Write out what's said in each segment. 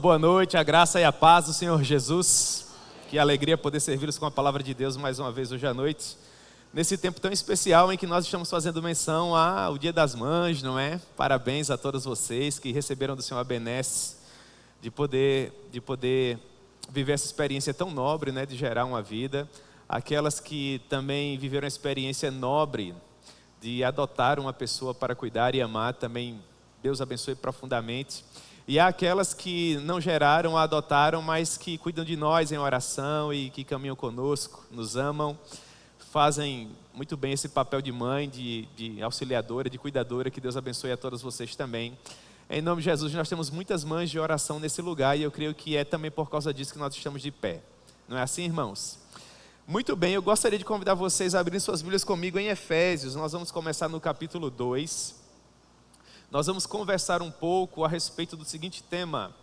boa noite, a graça e a paz do Senhor Jesus. Que alegria poder servi-los com a palavra de Deus mais uma vez hoje à noite. Nesse tempo tão especial em que nós estamos fazendo menção ao Dia das Mães, não é? Parabéns a todas vocês que receberam do Senhor a benesse de poder viver essa experiência tão nobre, né? De gerar uma vida. Aquelas que também viveram a experiência nobre de adotar uma pessoa para cuidar e amar, também Deus abençoe profundamente. E há aquelas que não geraram, adotaram, mas que cuidam de nós em oração e que caminham conosco, nos amam, fazem muito bem esse papel de mãe, de auxiliadora, de cuidadora. Que Deus abençoe a todos vocês também. Em nome de Jesus, nós temos muitas mães de oração nesse lugar e eu creio que é também por causa disso que nós estamos de pé. Não é assim, irmãos? Muito bem, eu gostaria de convidar vocês a abrirem suas Bíblias comigo em Efésios. Nós vamos começar no capítulo 2. Nós vamos conversar um pouco a respeito do seguinte tema: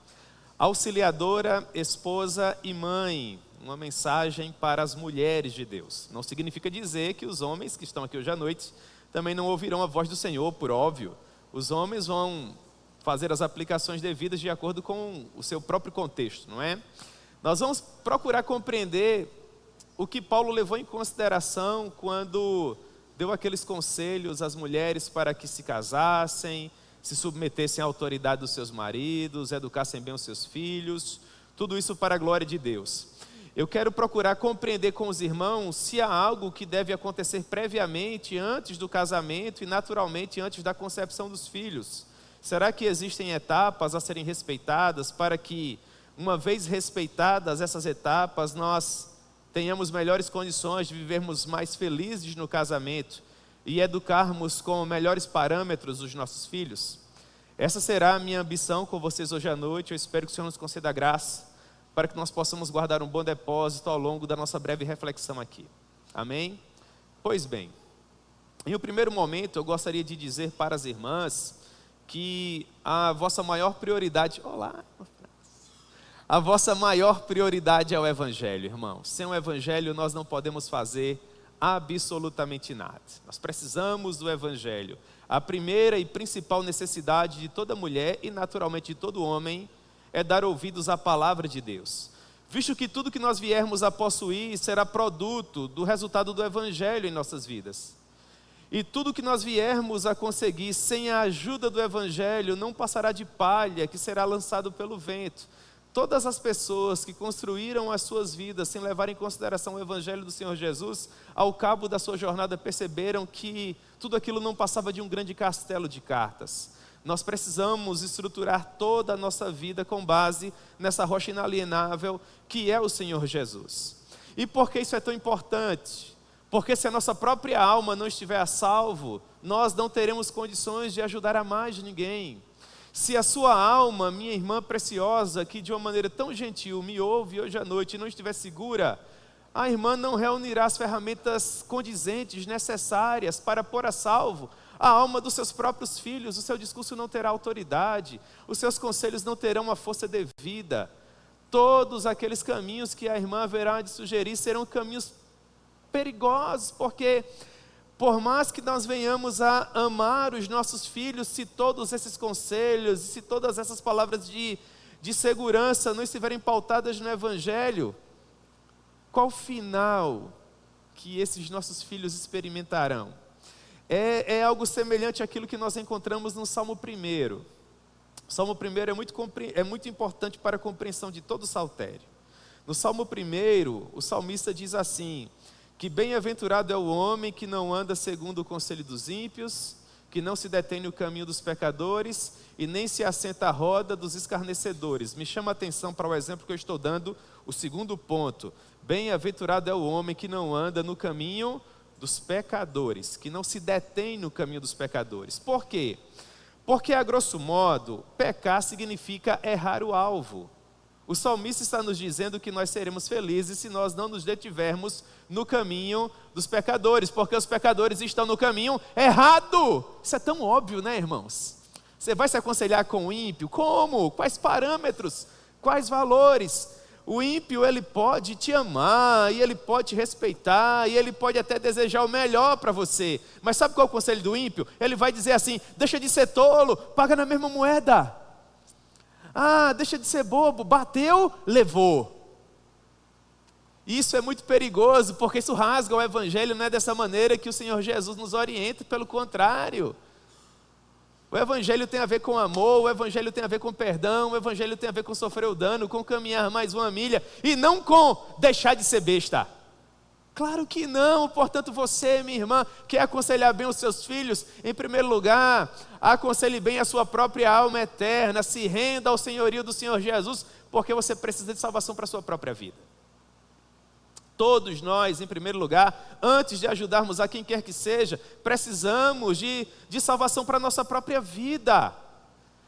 auxiliadora, esposa e mãe. Uma mensagem para as mulheres de Deus. Não significa dizer que os homens que estão aqui hoje à noite também não ouvirão a voz do Senhor, por óbvio. Os homens vão fazer as aplicações devidas de acordo com o seu próprio contexto, não é? Nós vamos procurar compreender o que Paulo levou em consideração quando deu aqueles conselhos às mulheres para que se casassem, se submetessem à autoridade dos seus maridos, educassem bem os seus filhos, tudo isso para a glória de Deus. Eu quero procurar compreender com os irmãos se há algo que deve acontecer previamente, antes do casamento e naturalmente antes da concepção dos filhos. Será que existem etapas a serem respeitadas para que, uma vez respeitadas essas etapas, nós tenhamos melhores condições de vivermos mais felizes no casamento e educarmos com melhores parâmetros os nossos filhos? Essa será a minha ambição com vocês hoje à noite. Eu espero que o Senhor nos conceda graça para que nós possamos guardar um bom depósito ao longo da nossa breve reflexão aqui. Amém? Pois bem, em um primeiro momento eu gostaria de dizer para as irmãs que a vossa maior prioridade... Olá! A vossa maior prioridade é o Evangelho, irmãos. Sem o Evangelho nós não podemos fazer absolutamente nada. Nós precisamos do Evangelho. A primeira e principal necessidade de toda mulher e naturalmente de todo homem é dar ouvidos à palavra de Deus. Visto que tudo que nós viermos a possuir será produto do resultado do Evangelho em nossas vidas. E tudo que nós viermos a conseguir sem a ajuda do Evangelho não passará de palha que será lançado pelo vento. Todas as pessoas que construíram as suas vidas sem levar em consideração o Evangelho do Senhor Jesus, ao cabo da sua jornada perceberam que tudo aquilo não passava de um grande castelo de cartas. Nós precisamos estruturar toda a nossa vida com base nessa rocha inalienável que é o Senhor Jesus. E por que isso é tão importante? Porque se a nossa própria alma não estiver a salvo, nós não teremos condições de ajudar a mais ninguém. Se a sua alma, minha irmã preciosa, que de uma maneira tão gentil me ouve hoje à noite e não estiver segura, a irmã não reunirá as ferramentas condizentes, necessárias para pôr a salvo a alma dos seus próprios filhos. O seu discurso não terá autoridade, os seus conselhos não terão a força devida. Todos aqueles caminhos que a irmã haverá de sugerir serão caminhos perigosos, porque por mais que nós venhamos a amar os nossos filhos, se todos esses conselhos, se todas essas palavras de segurança não estiverem pautadas no Evangelho, qual final que esses nossos filhos experimentarão? É algo semelhante àquilo que nós encontramos no Salmo 1. O Salmo 1 é muito importante para a compreensão de todo o saltério. No Salmo 1, o salmista diz assim: que bem-aventurado é o homem que não anda segundo o conselho dos ímpios, que não se detém no caminho dos pecadores e nem se assenta à roda dos escarnecedores. Me chama a atenção para o exemplo que eu estou dando, o segundo ponto. Bem-aventurado é o homem que não anda no caminho dos pecadores, que não se detém no caminho dos pecadores. Por quê? Porque, a grosso modo, pecar significa errar o alvo. O salmista está nos dizendo que nós seremos felizes se nós não nos detivermos no caminho dos pecadores, porque os pecadores estão no caminho errado. Isso é tão óbvio, né, irmãos? Você vai se aconselhar com o ímpio? Como? Quais parâmetros? Quais valores? O ímpio, ele pode te amar, e ele pode te respeitar, e ele pode até desejar o melhor para você. Mas sabe qual é o conselho do ímpio? Ele vai dizer assim: deixa de ser tolo, paga na mesma moeda. Ah, deixa de ser bobo, bateu, levou. Isso é muito perigoso, porque isso rasga o evangelho. Não é dessa maneira que o Senhor Jesus nos orienta, pelo contrário. O evangelho tem a ver com amor, o evangelho tem a ver com perdão, o evangelho tem a ver com sofrer o dano, com caminhar mais uma milha, e não com deixar de ser besta. Claro que não. Portanto, você, minha irmã, quer aconselhar bem os seus filhos? Em primeiro lugar, aconselhe bem a sua própria alma eterna, se renda ao senhorio do Senhor Jesus, porque você precisa de salvação para a sua própria vida. Todos nós, em primeiro lugar, antes de ajudarmos a quem quer que seja, precisamos de salvação para a nossa própria vida.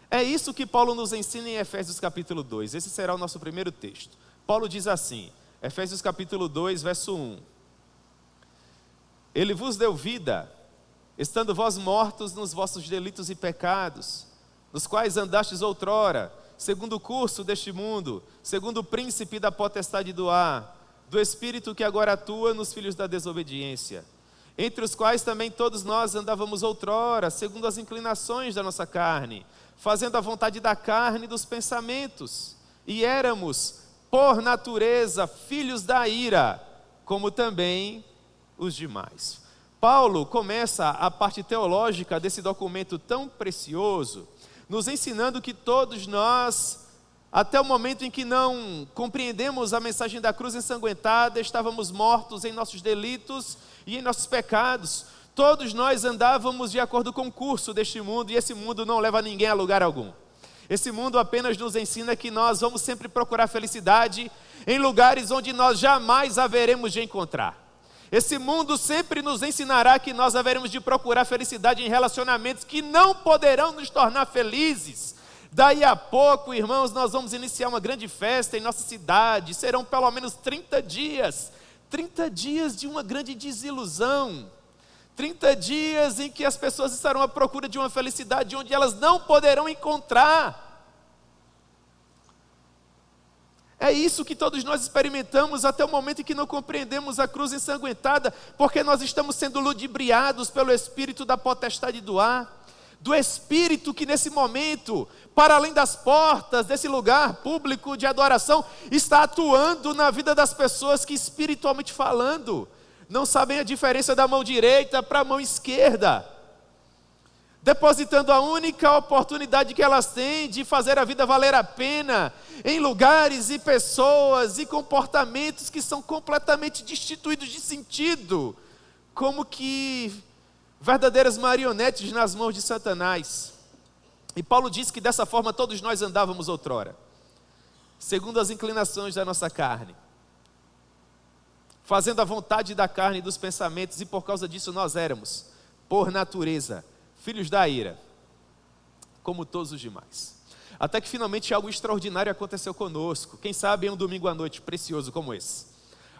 É isso que Paulo nos ensina em Efésios capítulo 2. Esse será o nosso primeiro texto. Paulo diz assim, Efésios capítulo 2, verso 1. Ele vos deu vida, estando vós mortos nos vossos delitos e pecados, nos quais andastes outrora, segundo o curso deste mundo, segundo o príncipe da potestade do ar, do espírito que agora atua nos filhos da desobediência, entre os quais também todos nós andávamos outrora, segundo as inclinações da nossa carne, fazendo a vontade da carne e dos pensamentos, e éramos, por natureza, filhos da ira, como também os demais. Paulo começa a parte teológica desse documento tão precioso, nos ensinando que todos nós, até o momento em que não compreendemos a mensagem da cruz ensanguentada, estávamos mortos em nossos delitos e em nossos pecados. Todos nós andávamos de acordo com o curso deste mundo, e esse mundo não leva ninguém a lugar algum. Esse mundo apenas nos ensina que nós vamos sempre procurar felicidade em lugares onde nós jamais haveremos de encontrar. Esse mundo sempre nos ensinará que nós haveremos de procurar felicidade em relacionamentos que não poderão nos tornar felizes. Daí a pouco, irmãos, nós vamos iniciar uma grande festa em nossa cidade. Serão pelo menos 30 dias. 30 dias de uma grande desilusão. 30 dias em que as pessoas estarão à procura de uma felicidade onde elas não poderão encontrar. É isso que todos nós experimentamos até o momento em que não compreendemos a cruz ensanguentada, porque nós estamos sendo ludibriados pelo espírito da potestade do ar. Do espírito que nesse momento, para além das portas desse lugar público de adoração, está atuando na vida das pessoas que, espiritualmente falando, não sabem a diferença da mão direita para a mão esquerda, depositando a única oportunidade que elas têm de fazer a vida valer a pena em lugares e pessoas e comportamentos que são completamente destituídos de sentido, como que verdadeiras marionetes nas mãos de Satanás. E Paulo diz que dessa forma todos nós andávamos outrora, segundo as inclinações da nossa carne, fazendo a vontade da carne e dos pensamentos, e por causa disso nós éramos, por natureza, filhos da ira, como todos os demais. Até que finalmente algo extraordinário aconteceu conosco. Quem sabe em um domingo à noite precioso como esse,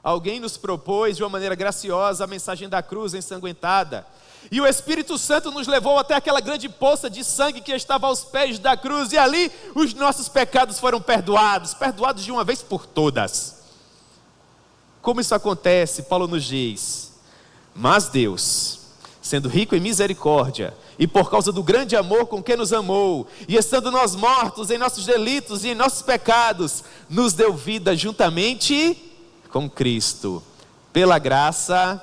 alguém nos propôs de uma maneira graciosa a mensagem da cruz ensanguentada, e o Espírito Santo nos levou até aquela grande poça de sangue que estava aos pés da cruz, e ali os nossos pecados foram perdoados de uma vez por todas. Como isso acontece? Paulo nos diz: mas Deus, sendo rico em misericórdia, e por causa do grande amor com que nos amou, e estando nós mortos em nossos delitos e em nossos pecados, nos deu vida juntamente com Cristo. Pela graça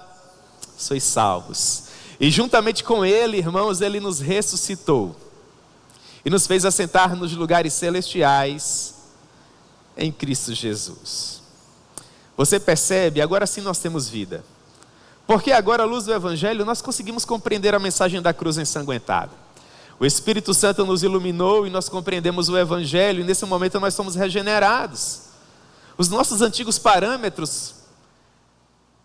sois salvos. E juntamente com Ele, irmãos, Ele nos ressuscitou e nos fez assentar nos lugares celestiais em Cristo Jesus. Você percebe? Agora sim nós temos vida. Porque agora, à luz do Evangelho, nós conseguimos compreender a mensagem da cruz ensanguentada. O Espírito Santo nos iluminou e nós compreendemos o Evangelho, e nesse momento nós somos regenerados. Os nossos antigos parâmetros,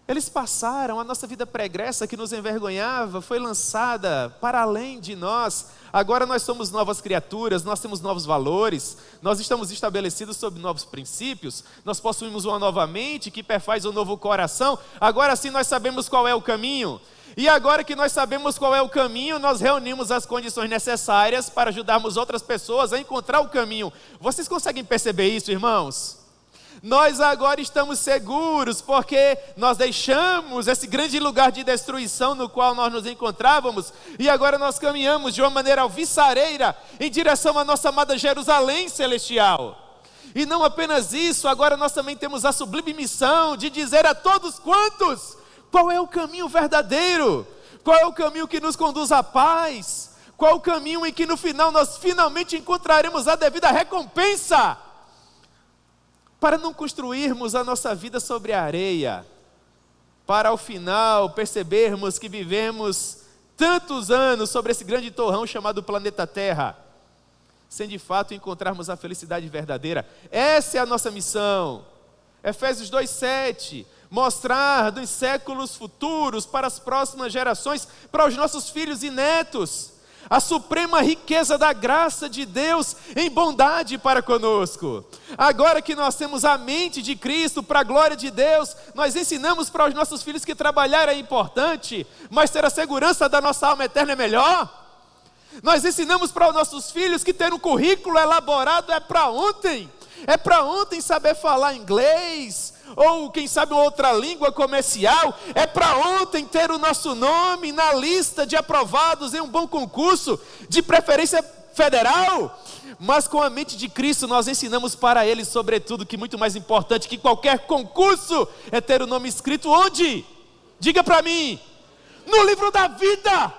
eles passaram. A nossa vida pregressa que nos envergonhava foi lançada para além de nós. Agora nós somos novas criaturas, nós temos novos valores, nós estamos estabelecidos sob novos princípios, nós possuímos uma nova mente que perfaz um novo coração. Agora sim nós sabemos qual é o caminho. E agora que nós sabemos qual é o caminho, nós reunimos as condições necessárias para ajudarmos outras pessoas a encontrar o caminho. Vocês conseguem perceber isso, irmãos? Nós agora estamos seguros, porque nós deixamos esse grande lugar de destruição no qual nós nos encontrávamos, e agora nós caminhamos de uma maneira alvissareira em direção à nossa amada Jerusalém celestial. E não apenas isso, agora nós também temos a sublime missão de dizer a todos quantos qual é o caminho verdadeiro, qual é o caminho que nos conduz à paz, qual é o caminho em que no final nós finalmente encontraremos a devida recompensa, para não construirmos a nossa vida sobre a areia, para ao final percebermos que vivemos tantos anos sobre esse grande torrão chamado planeta Terra, sem de fato encontrarmos a felicidade verdadeira. Essa é a nossa missão. Efésios 2:7, mostrar dos séculos futuros para as próximas gerações, para os nossos filhos e netos, a suprema riqueza da graça de Deus em bondade para conosco. Agora que nós temos a mente de Cristo para a glória de Deus, nós ensinamos para os nossos filhos que trabalhar é importante, mas ter a segurança da nossa alma eterna é melhor. Nós ensinamos para os nossos filhos que ter um currículo elaborado é para ontem. É para ontem saber falar inglês, ou quem sabe outra língua comercial. É para ontem ter o nosso nome na lista de aprovados em um bom concurso, de preferência federal. Mas com a mente de Cristo nós ensinamos para eles, sobretudo, que muito mais importante que qualquer concurso é ter o nome escrito onde? Diga para mim, no livro da vida.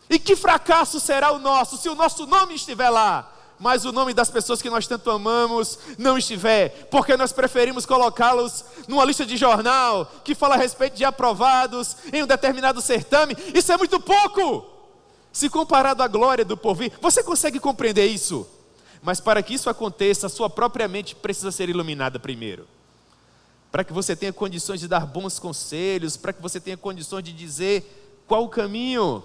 E que fracasso será o nosso se o nosso nome estiver lá, mas o nome das pessoas que nós tanto amamos não estiver, porque nós preferimos colocá-los numa lista de jornal que fala a respeito de aprovados em um determinado certame. Isso é muito pouco se comparado à glória do porvir. Você consegue compreender isso? Mas para que isso aconteça, a sua própria mente precisa ser iluminada primeiro, para que você tenha condições de dar bons conselhos, para que você tenha condições de dizer qual o caminho.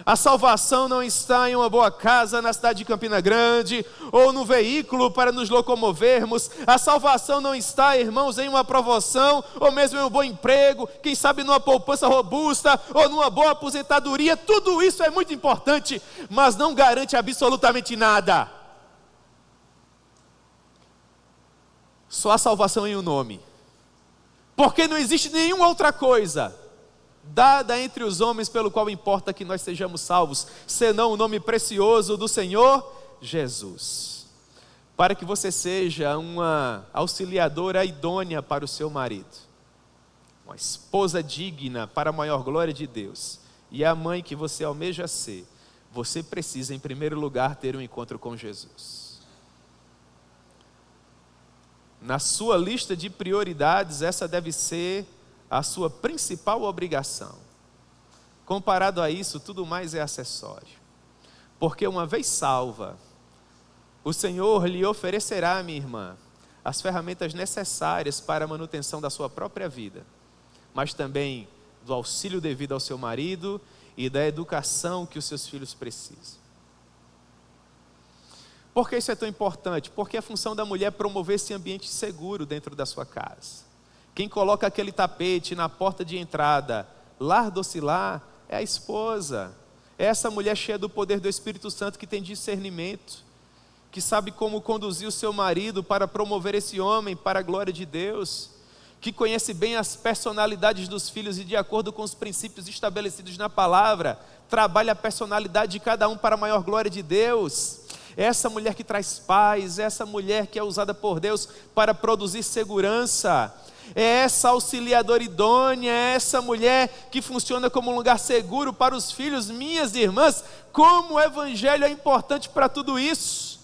A salvação não está em uma boa casa na cidade de Campina Grande, ou no veículo para nos locomovermos. A salvação não está, irmãos, em uma promoção, ou mesmo em um bom emprego, quem sabe numa poupança robusta, ou numa boa aposentadoria. Tudo isso é muito importante, mas não garante absolutamente nada. Só a salvação em um nome, porque não existe nenhuma outra coisa dada entre os homens pelo qual importa que nós sejamos salvos, senão o nome precioso do Senhor Jesus. Para que você seja uma auxiliadora idônea para o seu marido, uma esposa digna para a maior glória de Deus, e a mãe que você almeja ser, você precisa em primeiro lugar ter um encontro com Jesus. Na sua lista de prioridades, essa deve ser a sua principal obrigação. Comparado a isso, tudo mais é acessório. Porque uma vez salva, o Senhor lhe oferecerá, minha irmã, as ferramentas necessárias para a manutenção da sua própria vida, mas também do auxílio devido ao seu marido e da educação que os seus filhos precisam. Por que isso é tão importante? Porque a função da mulher é promover esse ambiente seguro dentro da sua casa. Quem coloca aquele tapete na porta de entrada, lar docilar, é a esposa. É essa mulher cheia do poder do Espírito Santo que tem discernimento, que sabe como conduzir o seu marido para promover esse homem para a glória de Deus, que conhece bem as personalidades dos filhos e de acordo com os princípios estabelecidos na palavra, trabalha a personalidade de cada um para a maior glória de Deus. É essa mulher que traz paz, é essa mulher que é usada por Deus para produzir segurança. É essa auxiliadora idônea, é essa mulher que funciona como um lugar seguro para os filhos. Minhas irmãs, como o Evangelho é importante para tudo isso.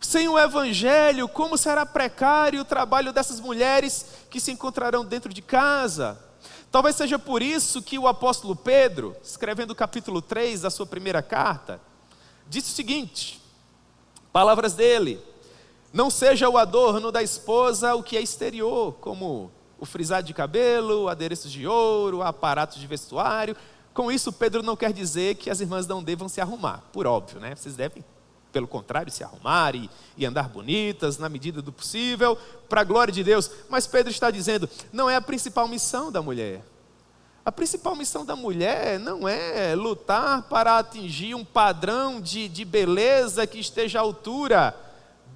Sem o Evangelho, como será precário o trabalho dessas mulheres que se encontrarão dentro de casa? Talvez seja por isso que o apóstolo Pedro, escrevendo o capítulo 3 da sua primeira carta, disse o seguinte, palavras dele: não seja o adorno da esposa o que é exterior, como o frisar de cabelo, adereços de ouro, aparatos de vestuário. Com isso, Pedro não quer dizer que as irmãs não devam se arrumar, por óbvio, né? Vocês devem, pelo contrário, se arrumar e andar bonitas na medida do possível, para a glória de Deus. Mas Pedro está dizendo, não é a principal missão da mulher. A principal missão da mulher não é lutar para atingir um padrão de beleza que esteja à altura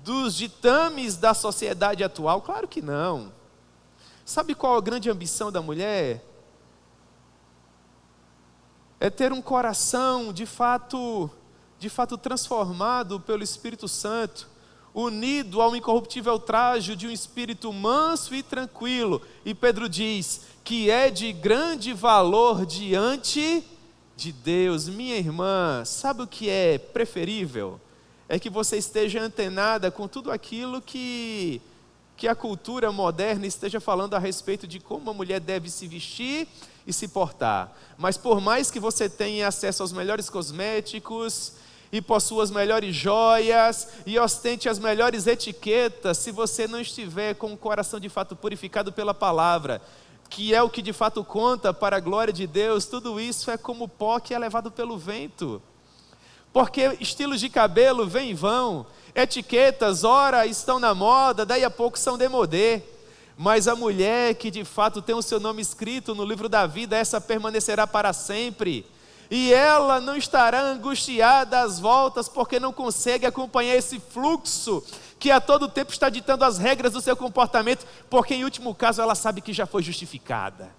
dos ditames da sociedade atual? Claro que não. Sabe qual a grande ambição da mulher? É ter um coração de fato transformado pelo Espírito Santo, unido ao incorruptível trajo de um espírito manso e tranquilo. E Pedro diz que é de grande valor diante de Deus. Minha irmã, sabe o que é preferível? É que você esteja antenada com tudo aquilo que a cultura moderna esteja falando a respeito de como a mulher deve se vestir e se portar. Mas por mais que você tenha acesso aos melhores cosméticos e possua as melhores joias e ostente as melhores etiquetas, se você não estiver com o coração de fato purificado pela palavra, que é o que de fato conta para a glória de Deus, tudo isso é como pó que é levado pelo vento. Porque estilos de cabelo vêm e vão, etiquetas, ora estão na moda, daí a pouco são demodê. Mas a mulher que de fato tem o seu nome escrito no livro da vida, essa permanecerá para sempre. E ela não estará angustiada às voltas, porque não consegue acompanhar esse fluxo que a todo tempo está ditando as regras do seu comportamento, porque em último caso ela sabe que já foi justificada.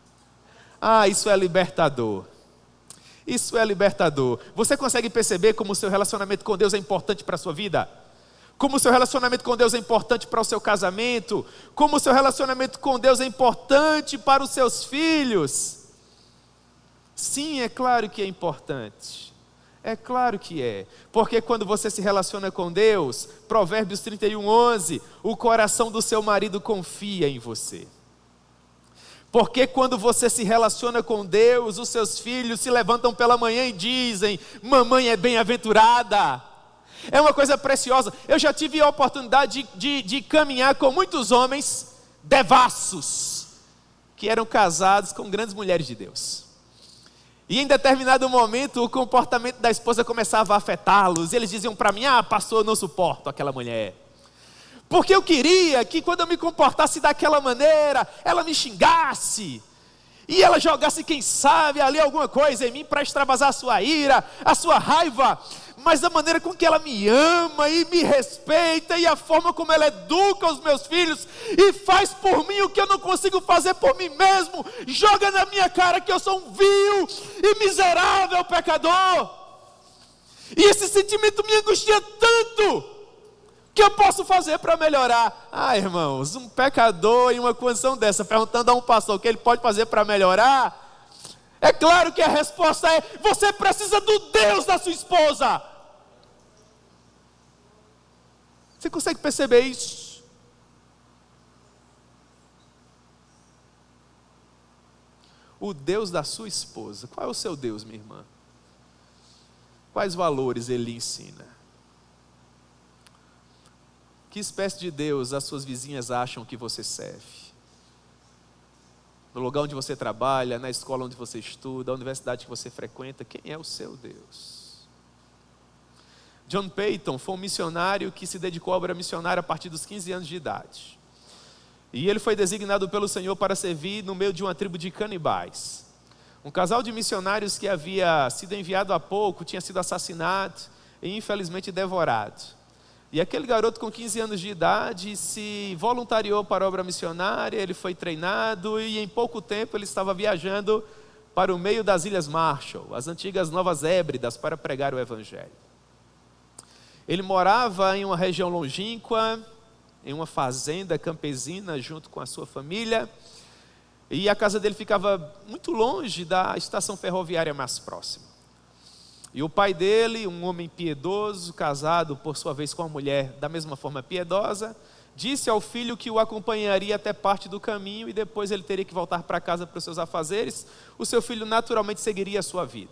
Ah, isso é libertador. Isso é libertador. Você consegue perceber como o seu relacionamento com Deus é importante para a sua vida? Como o seu relacionamento com Deus é importante para o seu casamento? Como o seu relacionamento com Deus é importante para os seus filhos? Sim, é claro que é importante. É claro que é. Porque quando você se relaciona com Deus, Provérbios 31:11, o coração do seu marido confia em você. Porque quando você se relaciona com Deus, os seus filhos se levantam pela manhã e dizem: mamãe é bem-aventurada. É uma coisa preciosa. Eu já tive a oportunidade de caminhar com muitos homens devassos, que eram casados com grandes mulheres de Deus. E em determinado momento o comportamento da esposa começava a afetá-los. E eles diziam para mim: ah, pastor, eu não suporto aquela mulher. Porque eu queria que quando eu me comportasse daquela maneira, ela me xingasse. E ela jogasse, quem sabe, ali alguma coisa em mim para extravasar a sua ira, a sua raiva. Mas a maneira com que ela me ama e me respeita, e a forma como ela educa os meus filhos, e faz por mim o que eu não consigo fazer por mim mesmo, joga na minha cara que eu sou um vil e miserável pecador. E esse sentimento me angustia tanto. O que eu posso fazer para melhorar? Ah, irmãos, um pecador em uma condição dessa, perguntando a um pastor o que ele pode fazer para melhorar, é claro que a resposta é: você precisa do Deus da sua esposa. Você consegue perceber isso? O Deus da sua esposa. Qual é o seu Deus, minha irmã? Quais valores ele lhe ensina? Que espécie de Deus as suas vizinhas acham que você serve? No lugar onde você trabalha, na escola onde você estuda, na universidade que você frequenta, quem é o seu Deus? John Peyton foi um missionário que se dedicou à obra missionária a partir dos 15 anos de idade. E ele foi designado pelo Senhor para servir no meio de uma tribo de canibais. Um casal de missionários que havia sido enviado há pouco tinha sido assassinado e infelizmente devorado. E aquele garoto com 15 anos de idade se voluntariou para a obra missionária, ele foi treinado e em pouco tempo ele estava viajando para o meio das Ilhas Marshall, as antigas Novas Hébridas, para pregar o Evangelho. Ele morava em uma região longínqua, em uma fazenda campesina junto com a sua família, e a casa dele ficava muito longe da estação ferroviária mais próxima. E o pai dele, um homem piedoso, casado por sua vez com uma mulher da mesma forma piedosa, disse ao filho que o acompanharia até parte do caminho e depois ele teria que voltar para casa para os seus afazeres. O seu filho naturalmente seguiria a sua vida.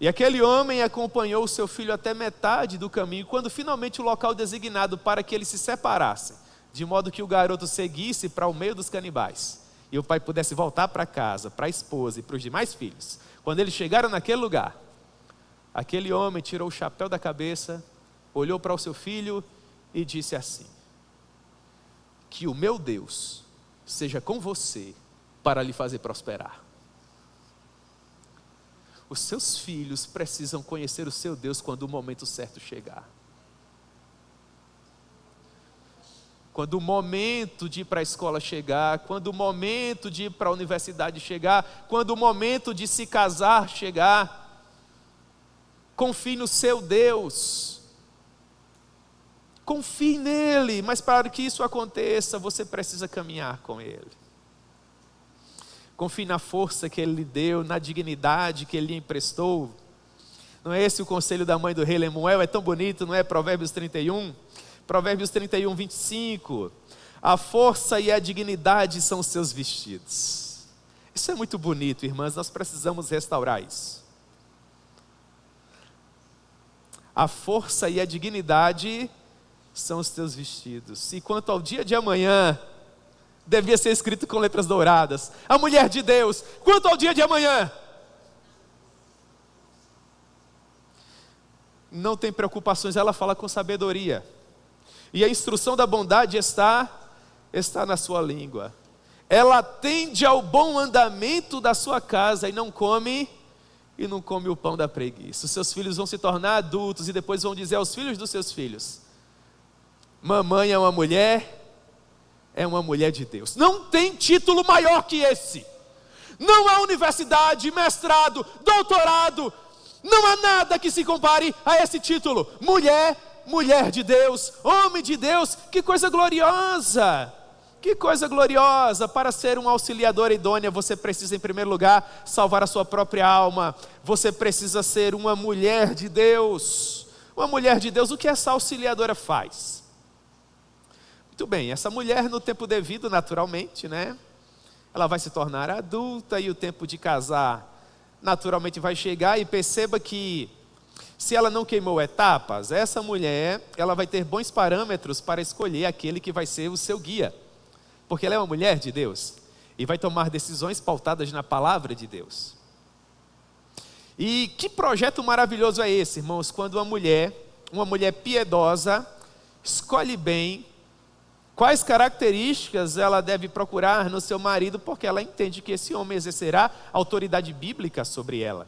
E aquele homem acompanhou o seu filho até metade do caminho, quando finalmente o local designado para que eles se separassem, de modo que o garoto seguisse para o meio dos canibais, e o pai pudesse voltar para casa, para a esposa e para os demais filhos. Quando eles chegaram naquele lugar, aquele homem tirou o chapéu da cabeça, olhou para o seu filho e disse assim: que o meu Deus seja com você para lhe fazer prosperar. Os seus filhos precisam conhecer o seu Deus quando o momento certo chegar. quando o momento de ir para a escola chegar, quando o momento de ir para a universidade chegar, quando o momento de se casar chegar, confie no seu Deus, confie nele, mas para que isso aconteça, você precisa caminhar com ele. Confie na força que ele lhe deu, na dignidade que ele lhe emprestou. Não é esse o conselho da mãe do rei Lemuel? É tão bonito, não é? Provérbios 31, Provérbios 31, 25. A força e a dignidade são os seus vestidos. Isso é muito bonito, irmãs, nós precisamos restaurar isso. A força e a dignidade são os teus vestidos. E quanto ao dia de amanhã, devia ser escrito com letras douradas: a mulher de Deus, quanto ao dia de amanhã, não tem preocupações, ela fala com sabedoria. E a instrução da bondade está na sua língua. Ela atende ao bom andamento da sua casa e não come o pão da preguiça. Os seus filhos vão se tornar adultos e depois vão dizer aos filhos dos seus filhos: mamãe é uma mulher de Deus. Não tem título maior que esse. Não há universidade, mestrado, doutorado, não há nada que se compare a esse título. Mulher de Deus, homem de Deus. Que coisa gloriosa! Que coisa gloriosa! Para ser uma auxiliadora idônea, você precisa, em primeiro lugar, salvar a sua própria alma. Você precisa ser uma mulher de Deus. Uma mulher de Deus. O que essa auxiliadora faz? Muito bem, essa mulher, no tempo devido, naturalmente, né? Ela vai se tornar adulta e o tempo de casar naturalmente vai chegar. E perceba que, se ela não queimou etapas, essa mulher, ela vai ter bons parâmetros para escolher aquele que vai ser o seu guia. Porque ela é uma mulher de Deus e vai tomar decisões pautadas na palavra de Deus. E que projeto maravilhoso é esse, irmãos, quando uma mulher piedosa, escolhe bem quais características ela deve procurar no seu marido, porque ela entende que esse homem exercerá autoridade bíblica sobre ela.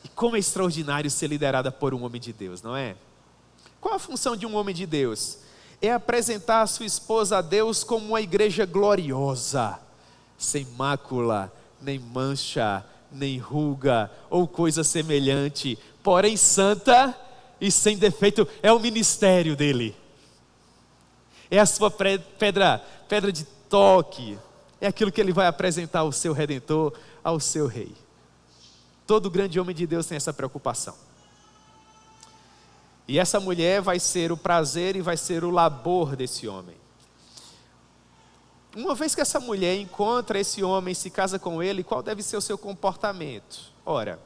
E como é extraordinário ser liderada por um homem de Deus, não é? Qual a função de um homem de Deus? É apresentar a sua esposa a Deus como uma igreja gloriosa, sem mácula, nem mancha, nem ruga, ou coisa semelhante, porém santa e sem defeito. É o ministério dele. É a sua pedra de toque. É aquilo que ele vai apresentar ao seu Redentor, ao seu Rei. Todo grande homem de Deus tem essa preocupação. E essa mulher vai ser o prazer e vai ser o labor desse homem. Uma vez que essa mulher encontra esse homem e se casa com ele, qual deve ser o seu comportamento? Ora,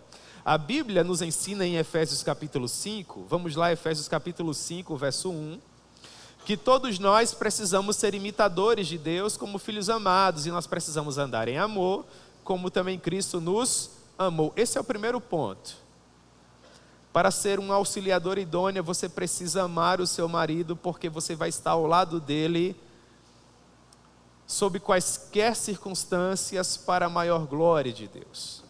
a Bíblia nos ensina em Efésios capítulo 5, vamos lá, Efésios capítulo 5, verso 1, que todos nós precisamos ser imitadores de Deus como filhos amados, e nós precisamos andar em amor, como também Cristo nos amou. Esse é o primeiro ponto. Para ser um auxiliador idôneo, você precisa amar o seu marido, porque você vai estar ao lado dele, sob quaisquer circunstâncias, para a maior glória de Deus.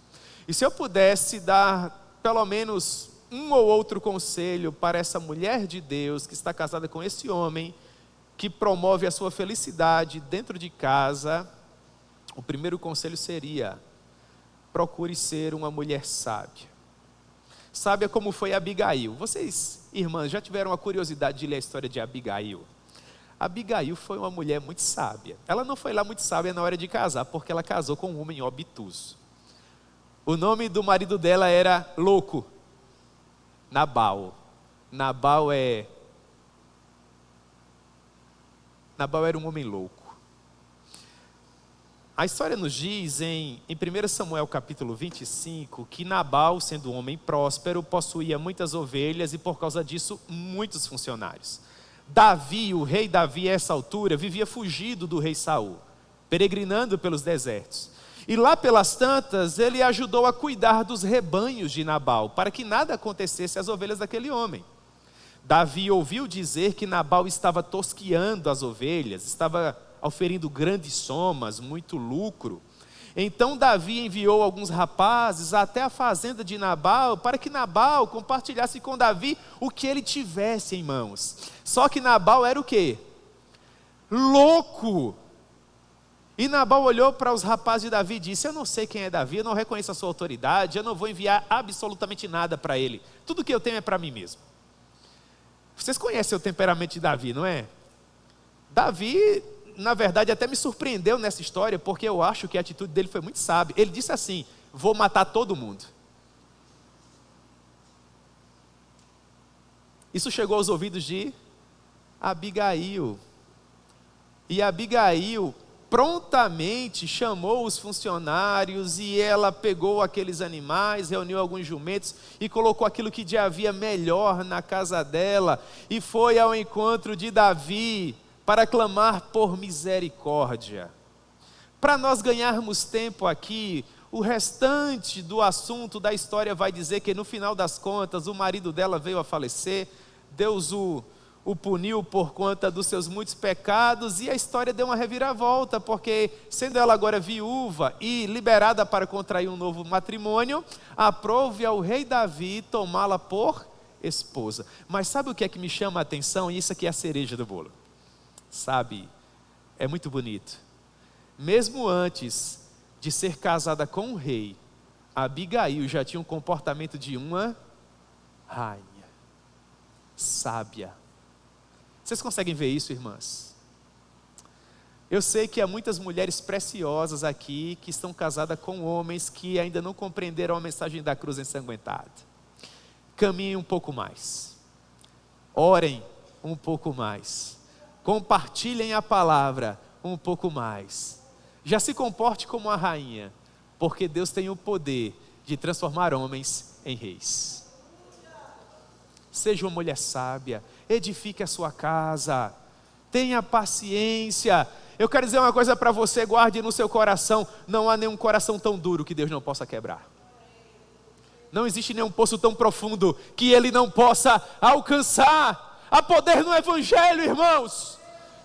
E se eu pudesse dar pelo menos um ou outro conselho para essa mulher de Deus que está casada com esse homem, que promove a sua felicidade dentro de casa, o primeiro conselho seria: procure ser uma mulher sábia. Sábia como foi Abigail. Vocês, irmãs, já tiveram a curiosidade de ler a história de Abigail? Abigail foi uma mulher muito sábia. Ela não foi lá muito sábia na hora de casar, porque ela casou com um homem obtuso. O nome do marido dela era louco, Nabal. Nabal era um homem louco. A história nos diz em 1 Samuel capítulo 25, que Nabal, sendo um homem próspero, possuía muitas ovelhas e por causa disso muitos funcionários. Davi, o rei Davi a essa altura, vivia fugido do rei Saul, peregrinando pelos desertos. E lá pelas tantas, ele ajudou a cuidar dos rebanhos de Nabal, para que nada acontecesse às ovelhas daquele homem. Davi ouviu dizer que Nabal estava tosqueando as ovelhas, estava auferindo grandes somas, muito lucro. Então Davi enviou alguns rapazes até a fazenda de Nabal, para que Nabal compartilhasse com Davi o que ele tivesse em mãos. Só que Nabal era o quê? Louco! E Nabal olhou para os rapazes de Davi e disse: eu não sei quem é Davi, eu não reconheço a sua autoridade, eu não vou enviar absolutamente nada para ele. Tudo que eu tenho é para mim mesmo. Vocês conhecem o temperamento de Davi, não é? Davi, na verdade, até me surpreendeu nessa história, porque eu acho que a atitude dele foi muito sábia. Ele disse assim: vou matar todo mundo. Isso chegou aos ouvidos de Abigail. E Abigail prontamente chamou os funcionários e ela pegou aqueles animais, reuniu alguns jumentos e colocou aquilo que havia melhor na casa dela e foi ao encontro de Davi para clamar por misericórdia. Para nós ganharmos tempo aqui, o restante do assunto da história vai dizer que no final das contas o marido dela veio a falecer, Deus o puniu por conta dos seus muitos pecados e a história deu uma reviravolta, porque sendo ela agora viúva e liberada para contrair um novo matrimônio, aprove ao rei Davi tomá-la por esposa. Mas sabe o que é que me chama a atenção? E isso aqui é a cereja do bolo. Sabe, é muito bonito. Mesmo antes de ser casada com o rei, Abigail já tinha um comportamento de uma rainha, sábia. Vocês conseguem ver isso, irmãs? Eu sei que há muitas mulheres preciosas aqui que estão casadas com homens que ainda não compreenderam a mensagem da cruz ensanguentada. Caminhem um pouco mais. Orem um pouco mais. Compartilhem a palavra um pouco mais. Já se comporte como uma rainha, porque Deus tem o poder de transformar homens em reis. Seja uma mulher sábia, edifique a sua casa, tenha paciência. Eu quero dizer uma coisa para você, guarde no seu coração: não há nenhum coração tão duro que Deus não possa quebrar. Não existe nenhum poço tão profundo que Ele não possa alcançar. Há poder no Evangelho, irmãos.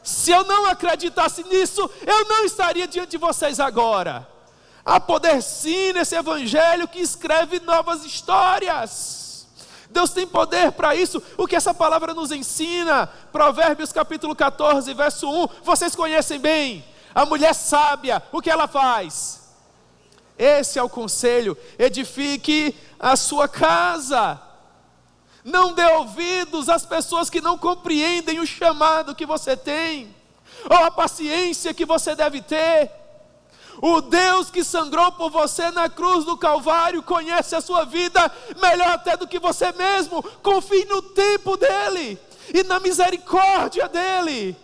Se eu não acreditasse nisso, eu não estaria diante de vocês agora. Há poder sim nesse Evangelho que escreve novas histórias. Deus tem poder para isso. O que essa palavra nos ensina? Provérbios capítulo 14, verso 1. Vocês conhecem bem. A mulher sábia, o que ela faz? Esse é o conselho: edifique a sua casa. Não dê ouvidos às pessoas que não compreendem o chamado que você tem, ou a paciência que você deve ter. O Deus que sangrou por você na cruz do Calvário conhece a sua vida melhor até do que você mesmo. Confie no tempo dEle e na misericórdia dEle,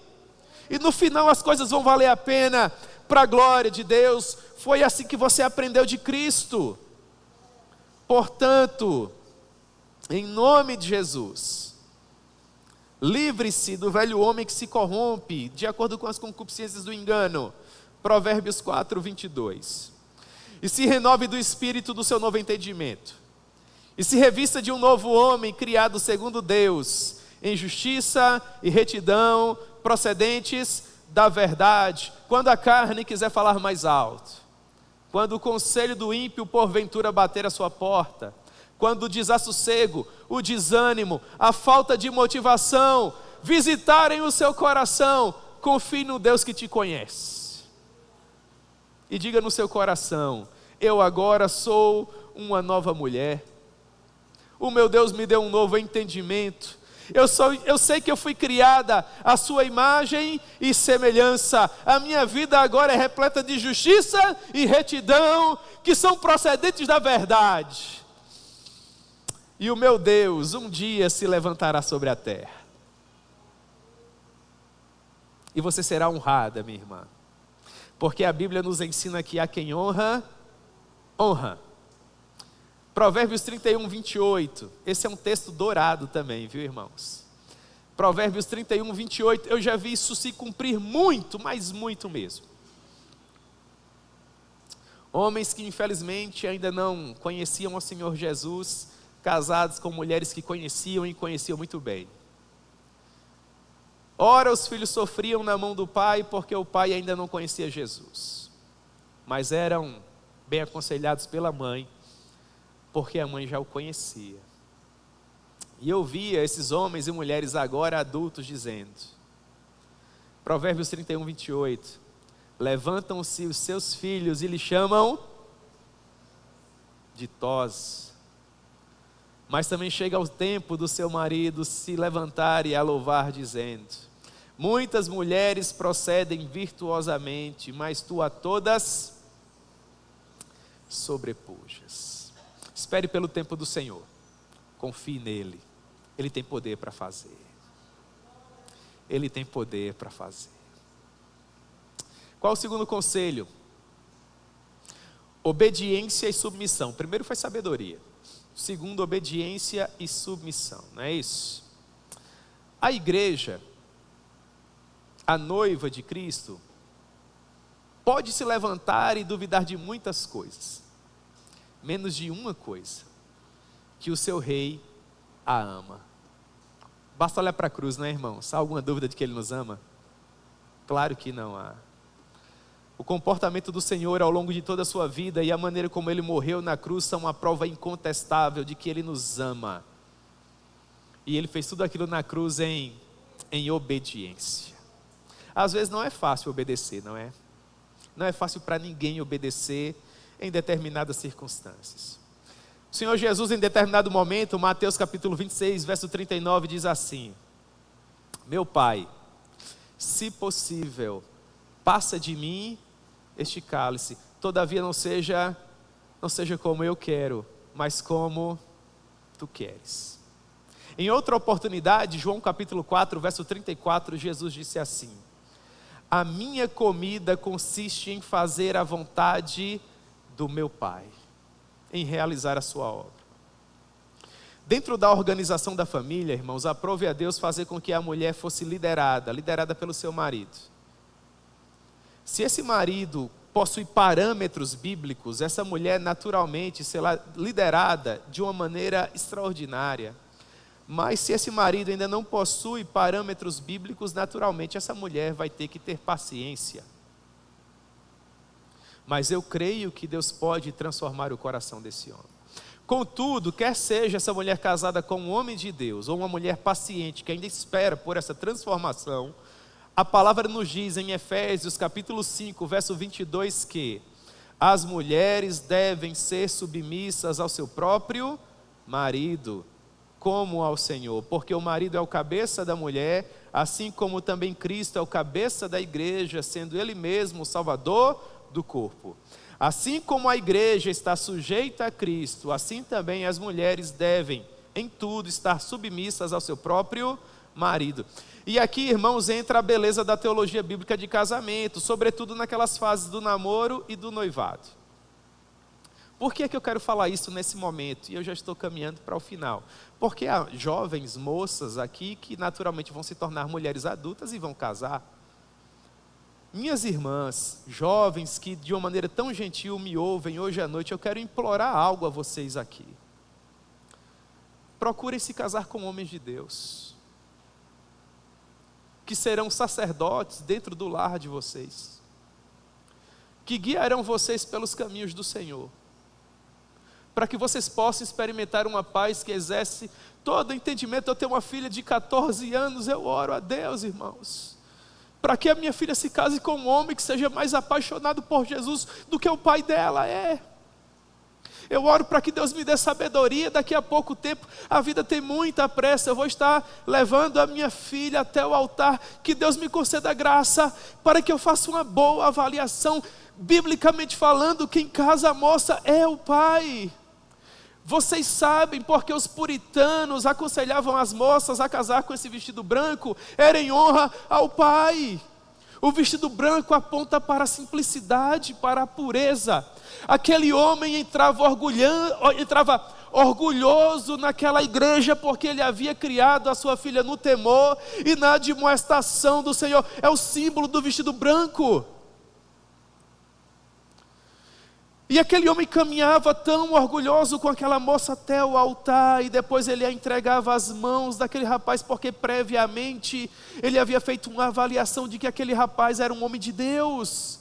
e no final as coisas vão valer a pena para a glória de Deus. Foi assim que você aprendeu de Cristo. Portanto, em nome de Jesus, livre-se do velho homem que se corrompe de acordo com as concupiscências do engano. Provérbios 4, 22. E se renove do espírito do seu novo entendimento, e se revista de um novo homem criado segundo Deus, em justiça e retidão, procedentes da verdade. Quando a carne quiser falar mais alto, quando o conselho do ímpio porventura bater a sua porta, quando o desassossego, o desânimo, a falta de motivação visitarem o seu coração, confie no Deus que te conhece. E diga no seu coração: eu agora sou uma nova mulher. O meu Deus me deu um novo entendimento. Eu sei que eu fui criada à sua imagem e semelhança. A minha vida agora é repleta de justiça e retidão, que são procedentes da verdade. E o meu Deus um dia se levantará sobre a terra. E você será honrada, minha irmã. Porque a Bíblia nos ensina que há quem honra, honra. Provérbios 31, 28. Esse é um texto dourado também, viu, irmãos? Provérbios 31, 28. Eu já vi isso se cumprir muito, mas muito mesmo. Homens que infelizmente ainda não conheciam o Senhor Jesus, casados com mulheres que conheciam e conheciam muito bem. Ora, os filhos sofriam na mão do pai, porque o pai ainda não conhecia Jesus. mas eram bem aconselhados pela mãe, porque a mãe já o conhecia. E eu via esses homens e mulheres agora adultos dizendo, Provérbios 31, 28, levantam-se os seus filhos e lhe chamam ditosos, mas também chega o tempo do seu marido se levantar e a louvar, dizendo, muitas mulheres procedem virtuosamente, mas tu a todas sobrepujas. Espere pelo tempo do Senhor, confie nele, ele tem poder para fazer, ele tem poder para fazer. Qual o segundo conselho? Obediência e submissão. O primeiro foi sabedoria, o segundo, obediência e submissão, não é isso? A igreja, a noiva de Cristo, pode se levantar e duvidar de muitas coisas, menos de uma coisa, que o seu rei a ama. Basta olhar para a cruz, não é, irmãos? Há alguma dúvida de que ele nos ama? Claro que não há. O comportamento do Senhor ao longo de toda a sua vida e a maneira como ele morreu na cruz são uma prova incontestável de que ele nos ama. E ele fez tudo aquilo na cruz em obediência. Às vezes não é fácil obedecer, não é? Não é fácil para ninguém obedecer em determinadas circunstâncias. O Senhor Jesus, em determinado momento, Mateus capítulo 26, verso 39, diz assim, meu Pai, se possível, passa de mim este cálice, todavia não seja como eu quero, mas como tu queres. Em outra oportunidade, João capítulo 4, verso 34, Jesus disse assim, a minha comida consiste em fazer a vontade do meu Pai, em realizar a sua obra. Dentro da organização da família, irmãos, aprove a Deus fazer com que a mulher fosse liderada pelo seu marido. Se esse marido possui parâmetros bíblicos, essa mulher naturalmente será liderada de uma maneira extraordinária. Mas se esse marido ainda não possui parâmetros bíblicos, naturalmente essa mulher vai ter que ter paciência. Mas eu creio que Deus pode transformar o coração desse homem. Contudo, quer seja essa mulher casada com um homem de Deus, ou uma mulher paciente que ainda espera por essa transformação, a palavra nos diz em Efésios capítulo 5, verso 22, que as mulheres devem ser submissas ao seu próprio marido, como ao Senhor, porque o marido é o cabeça da mulher, assim como também Cristo é o cabeça da igreja, sendo ele mesmo o salvador do corpo. Assim como a igreja está sujeita a Cristo, assim também as mulheres devem, em tudo, estar submissas ao seu próprio marido. E aqui, irmãos, entra a beleza da teologia bíblica de casamento, sobretudo naquelas fases do namoro e do noivado. Por que é que eu quero falar isso nesse momento? E eu já estou caminhando para o final. Porque há jovens moças aqui que naturalmente vão se tornar mulheres adultas e vão casar. Minhas irmãs, jovens que de uma maneira tão gentil me ouvem hoje à noite, eu quero implorar algo a vocês aqui. Procurem se casar com homens de Deus, que serão sacerdotes dentro do lar de vocês, que guiarão vocês pelos caminhos do Senhor, para que vocês possam experimentar uma paz que exerce todo o entendimento. Eu tenho uma filha de 14 anos, eu oro a Deus, irmãos, para que a minha filha se case com um homem que seja mais apaixonado por Jesus do que o pai dela é. Eu oro para que Deus me dê sabedoria. Daqui a pouco tempo, a vida tem muita pressa, eu vou estar levando a minha filha até o altar. Que Deus me conceda graça para que eu faça uma boa avaliação. Biblicamente falando, quem casa a moça é o pai. Vocês sabem porque os puritanos aconselhavam as moças a casar com esse vestido branco? Era em honra ao pai. O vestido branco aponta para a simplicidade, para a pureza. Aquele homem entrava orgulhoso naquela igreja, porque ele havia criado a sua filha no temor e na admoestação do Senhor. É o símbolo do vestido branco. E aquele homem caminhava tão orgulhoso com aquela moça até o altar, e depois ele a entregava às mãos daquele rapaz, porque previamente ele havia feito uma avaliação de que aquele rapaz era um homem de Deus,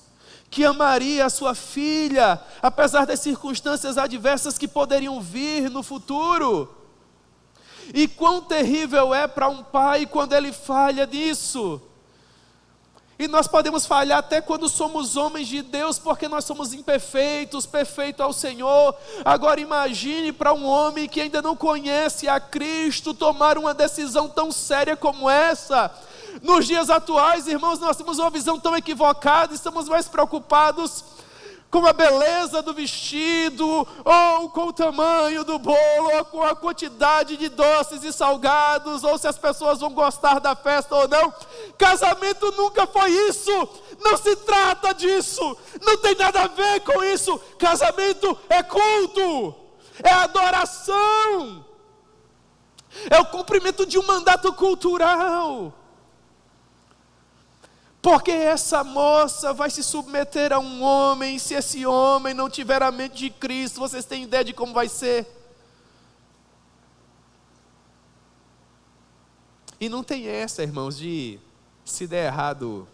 que amaria a sua filha, apesar das circunstâncias adversas que poderiam vir no futuro. E quão terrível é para um pai quando ele falha nisso. E nós podemos falhar até quando somos homens de Deus, porque nós somos imperfeitos, perfeito ao Senhor. Agora imagine para um homem que ainda não conhece a Cristo tomar uma decisão tão séria como essa. Nos dias atuais, irmãos, nós temos uma visão tão equivocada, estamos mais preocupados com a beleza do vestido, ou com o tamanho do bolo, ou com a quantidade de doces e salgados, ou se as pessoas vão gostar da festa ou não. Casamento nunca foi isso, não se trata disso, não tem nada a ver com isso. Casamento é culto, é adoração, é o cumprimento de um mandato cultural. Porque essa moça vai se submeter a um homem, se esse homem não tiver a mente de Cristo, vocês têm ideia de como vai ser? E não tem essa, irmãos, de se der errado,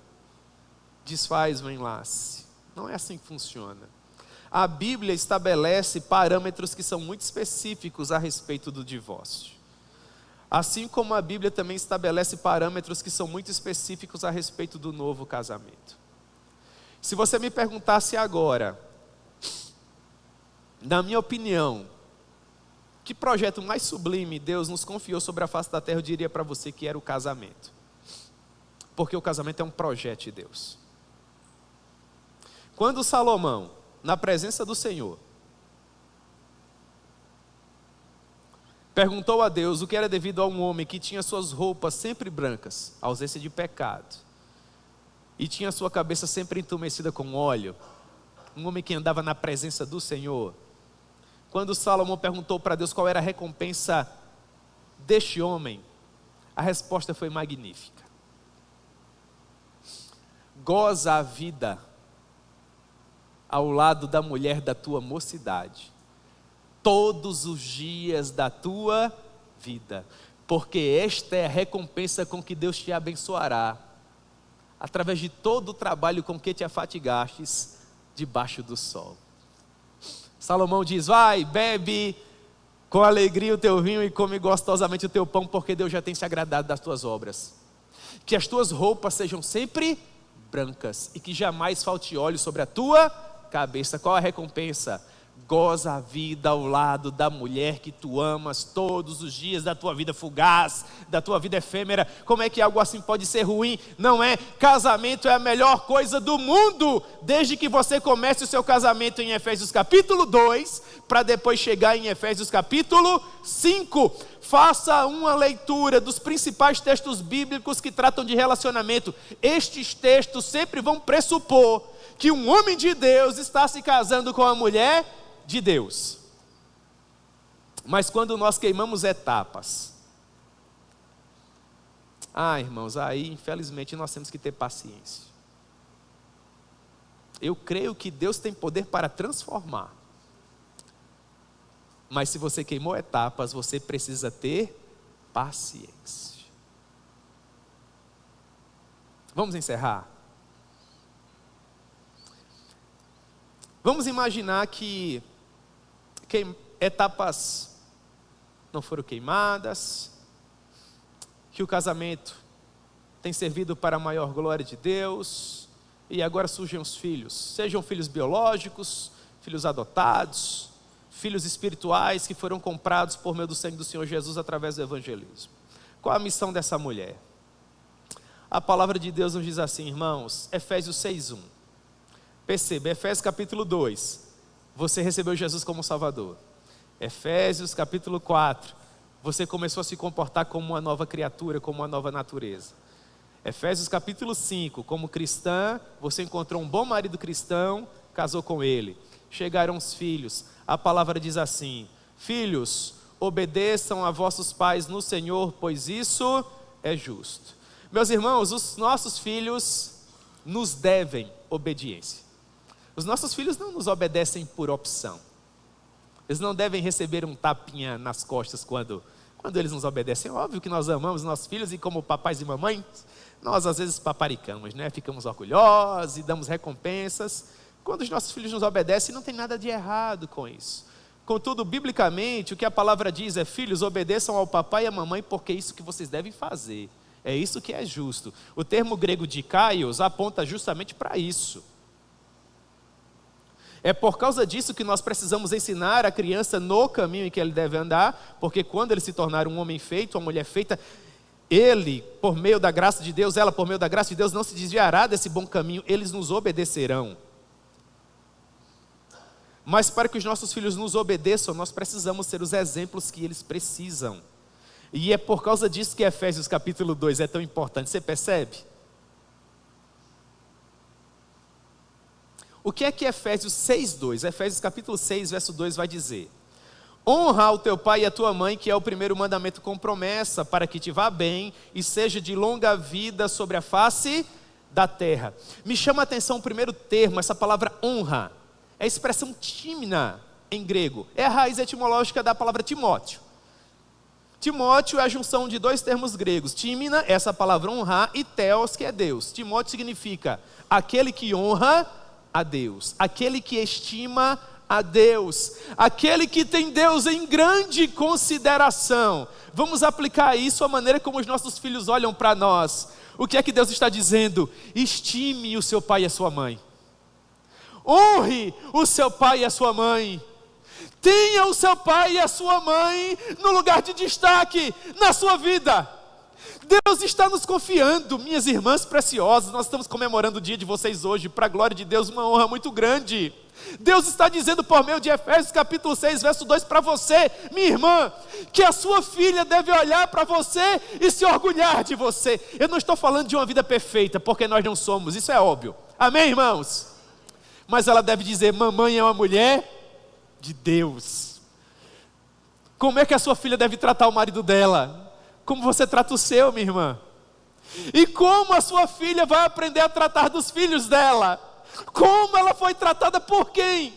desfaz o enlace. Não é assim que funciona. A Bíblia estabelece parâmetros que são muito específicos a respeito do divórcio. Assim como a Bíblia também estabelece parâmetros que são muito específicos a respeito do novo casamento. Se você me perguntasse agora, na minha opinião, que projeto mais sublime Deus nos confiou sobre a face da terra, eu diria para você que era o casamento. Porque o casamento é um projeto de Deus. Quando Salomão, na presença do Senhor, perguntou a Deus o que era devido a um homem que tinha suas roupas sempre brancas, ausência de pecado, e tinha sua cabeça sempre entumecida com óleo, um homem que andava na presença do Senhor. Quando Salomão perguntou para Deus qual era a recompensa deste homem, a resposta foi magnífica: goza a vida ao lado da mulher da tua mocidade, todos os dias da tua vida, porque esta é a recompensa com que Deus te abençoará, através de todo o trabalho com que te afatigastes debaixo do sol. Salomão diz: vai, bebe com alegria o teu vinho e come gostosamente o teu pão, porque Deus já tem se agradado das tuas obras. Que as tuas roupas sejam sempre brancas e que jamais falte óleo sobre a tua cabeça. Qual a recompensa? Goza a vida ao lado da mulher que tu amas todos os dias da tua vida fugaz, da tua vida efêmera. Como é que algo assim pode ser ruim? Não é? Casamento é a melhor coisa do mundo, desde que você comece o seu casamento em Efésios capítulo 2, para depois chegar em Efésios capítulo 5. Faça uma leitura dos principais textos bíblicos que tratam de relacionamento. Estes textos sempre vão pressupor que um homem de Deus está se casando com a mulher de Deus. Mas quando nós queimamos etapas, irmãos, aí infelizmente nós temos que ter paciência. Eu creio que Deus tem poder para transformar, mas se você queimou etapas, você precisa ter paciência. Vamos encerrar? Vamos imaginar que etapas não foram queimadas, que o casamento tem servido para a maior glória de Deus, e agora surgem os filhos, sejam filhos biológicos, filhos adotados, filhos espirituais que foram comprados por meio do sangue do Senhor Jesus através do evangelismo. Qual a missão dessa mulher? A palavra de Deus nos diz assim, irmãos, Efésios 6:1. Perceba, Efésios capítulo 2, você recebeu Jesus como Salvador. Efésios capítulo 4, você começou a se comportar como uma nova criatura, como uma nova natureza. Efésios capítulo 5, como cristã, você encontrou um bom marido cristão, casou com ele. Chegaram os filhos, a palavra diz assim: filhos, obedeçam a vossos pais no Senhor, pois isso é justo. Meus irmãos, os nossos filhos nos devem obediência. Os nossos filhos não nos obedecem por opção. Eles não devem receber um tapinha nas costas quando Quando eles nos obedecem, é óbvio que nós amamos nossos filhos e como papais e mamães, nós às vezes paparicamos, né? Ficamos orgulhosos e damos recompensas. Quando os nossos filhos nos obedecem, não tem nada de errado com isso. Contudo, biblicamente, o que a palavra diz é: filhos, obedeçam ao papai e à mamãe, porque é isso que vocês devem fazer. É isso que é justo. O termo grego dikaios aponta justamente para isso. É por causa disso que nós precisamos ensinar a criança no caminho em que ele deve andar, porque quando ele se tornar um homem feito, uma mulher feita, ele, por meio da graça de Deus, ela, por meio da graça de Deus, não se desviará desse bom caminho, eles nos obedecerão. Mas para que os nossos filhos nos obedeçam, nós precisamos ser os exemplos que eles precisam. E é por causa disso que Efésios capítulo 2 é tão importante, você percebe? O que é que Efésios 6:2? Efésios capítulo 6, verso 2 vai dizer: honra ao teu pai e à tua mãe, que é o primeiro mandamento com promessa, para que te vá bem e seja de longa vida sobre a face da terra. Me chama a atenção o primeiro termo, essa palavra honra. É a expressão timna em grego. É a raiz etimológica da palavra Timóteo. Timóteo é a junção de dois termos gregos. Timna, essa palavra honrar, e theos, que é Deus. Timóteo significa aquele que honra a Deus, aquele que estima a Deus, aquele que tem Deus em grande consideração. Vamos aplicar isso à maneira como os nossos filhos olham para nós. O que é que Deus está dizendo? Estime o seu pai e a sua mãe. Honre o seu pai e a sua mãe. Tenha o seu pai e a sua mãe no lugar de destaque na sua vida. Deus está nos confiando, minhas irmãs preciosas. Nós estamos comemorando o dia de vocês hoje, para a glória de Deus, uma honra muito grande. Deus está dizendo por meio de Efésios capítulo 6, verso 2 para você, minha irmã, que a sua filha deve olhar para você e se orgulhar de você. Eu não estou falando de uma vida perfeita, porque nós não somos, isso é óbvio. Amém, irmãos? Mas ela deve dizer: mamãe é uma mulher de Deus. Como é que a sua filha deve tratar o marido dela? Como você trata o seu, minha irmã? E como a sua filha vai aprender a tratar dos filhos dela? Como ela foi tratada por quem?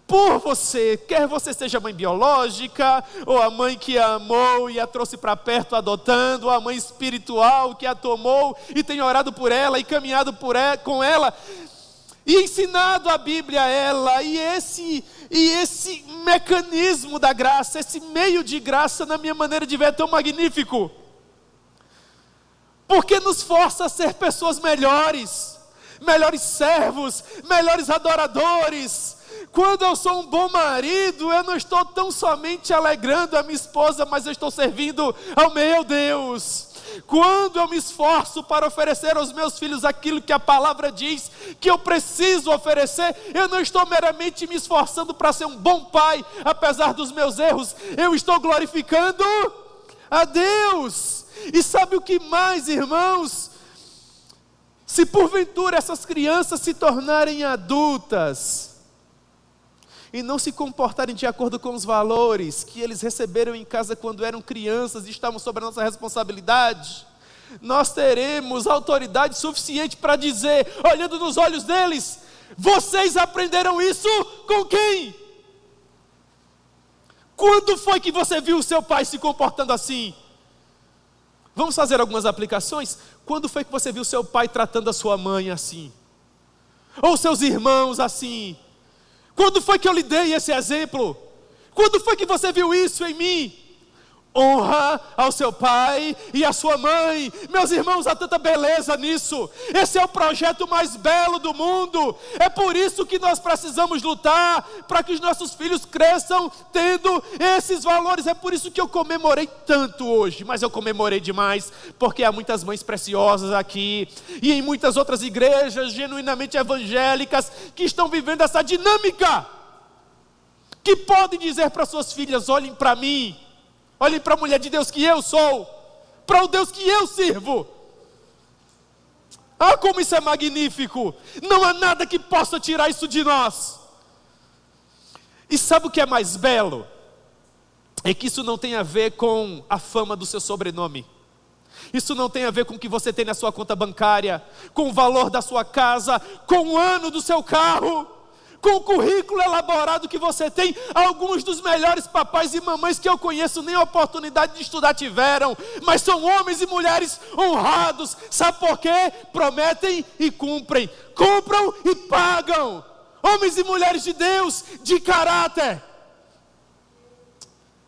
Por você. Quer você seja a mãe biológica, ou a mãe que a amou e a trouxe para perto adotando, ou a mãe espiritual que a tomou e tem orado por ela e caminhado com ela e ensinado a Bíblia a ela. E esse mecanismo da graça, esse meio de graça, na minha maneira de ver, é tão magnífico, porque nos força a ser pessoas melhores, melhores servos, melhores adoradores. Quando eu sou um bom marido, eu não estou tão somente alegrando a minha esposa, mas eu estou servindo ao meu Deus. Quando eu me esforço para oferecer aos meus filhos aquilo que a palavra diz que eu preciso oferecer, eu não estou meramente me esforçando para ser um bom pai, apesar dos meus erros, eu estou glorificando a Deus. E sabe o que mais, irmãos? Se porventura essas crianças se tornarem adultas e não se comportarem de acordo com os valores que eles receberam em casa quando eram crianças e estavam sob a nossa responsabilidade, nós teremos autoridade suficiente para dizer, olhando nos olhos deles: vocês aprenderam isso com quem? Quando foi que você viu o seu pai se comportando assim? Vamos fazer algumas aplicações. Quando foi que você viu seu pai tratando a sua mãe assim? Ou seus irmãos assim? Quando foi que eu lhe dei esse exemplo? Quando foi que você viu isso em mim? Honra ao seu pai e à sua mãe. Meus irmãos, há tanta beleza nisso. Esse é o projeto mais belo do mundo. É por isso que nós precisamos lutar, para que os nossos filhos cresçam tendo esses valores. É por isso que eu comemorei tanto hoje. Mas eu comemorei demais, porque há muitas mães preciosas aqui, e em muitas outras igrejas genuinamente evangélicas, que estão vivendo essa dinâmica, que podem dizer para suas filhas: olhem para mim, olhem para a mulher de Deus que eu sou, para o Deus que eu sirvo. Ah, como isso é magnífico! Não há nada que possa tirar isso de nós. E sabe o que é mais belo? É que isso não tem a ver com a fama do seu sobrenome. Isso não tem a ver com o que você tem na sua conta bancária, com o valor da sua casa, com o ano do seu carro, com o currículo elaborado que você tem. Alguns dos melhores papais e mamães que eu conheço nem oportunidade de estudar tiveram, mas são homens e mulheres honrados. Sabe por quê? Prometem e cumprem, compram e pagam. Homens e mulheres de Deus, de caráter.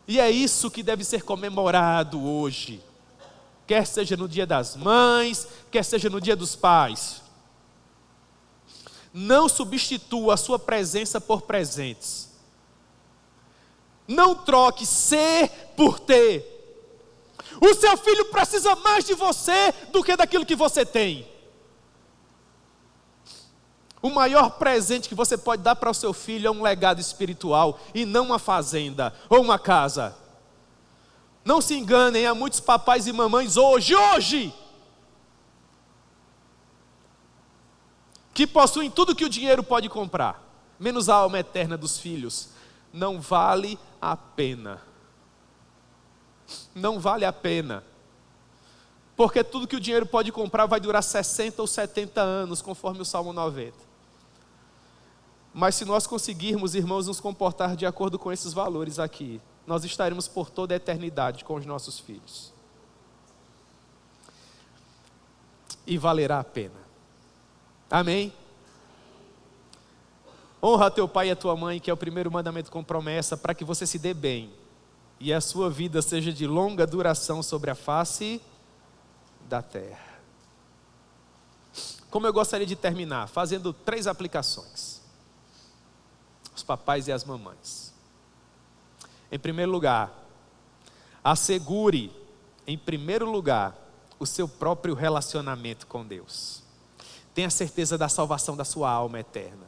E é isso que deve ser comemorado hoje, quer seja no dia das mães, quer seja no dia dos pais. Não substitua a sua presença por presentes. Não troque ser por ter. O seu filho precisa mais de você do que daquilo que você tem. O maior presente que você pode dar para o seu filho é um legado espiritual e não uma fazenda ou uma casa. Não se enganem, há muitos papais e mamães hoje, que possuem tudo que o dinheiro pode comprar, menos a alma eterna dos filhos. Não vale a pena. Não vale a pena. Porque tudo que o dinheiro pode comprar vai durar 60 ou 70 anos, conforme o Salmo 90. Mas se nós conseguirmos, irmãos, nos comportar de acordo com esses valores aqui, nós estaremos por toda a eternidade com os nossos filhos. E valerá a pena. Amém? Honra teu pai e a tua mãe, que é o primeiro mandamento com promessa, para que você se dê bem e a sua vida seja de longa duração sobre a face da terra. Como eu gostaria de terminar? Fazendo 3 aplicações. Os papais e as mamães. Em primeiro lugar, assegure, em primeiro lugar, o seu próprio relacionamento com Deus. Tenha certeza da salvação da sua alma eterna.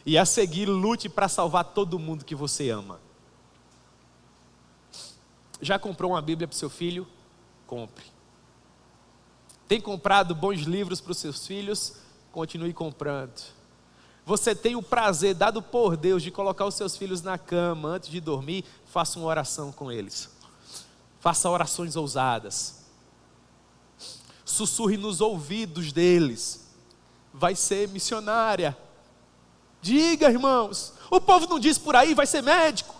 E a seguir, lute para salvar todo mundo que você ama. Já comprou uma Bíblia para o seu filho? Compre. Tem comprado bons livros para os seus filhos? Continue comprando. Você tem o prazer dado por Deus de colocar os seus filhos na cama antes de dormir? Faça uma oração com eles. Faça orações ousadas. Sussurre nos ouvidos deles. Vai ser missionária. Diga, irmãos. O povo não diz por aí, vai ser médico,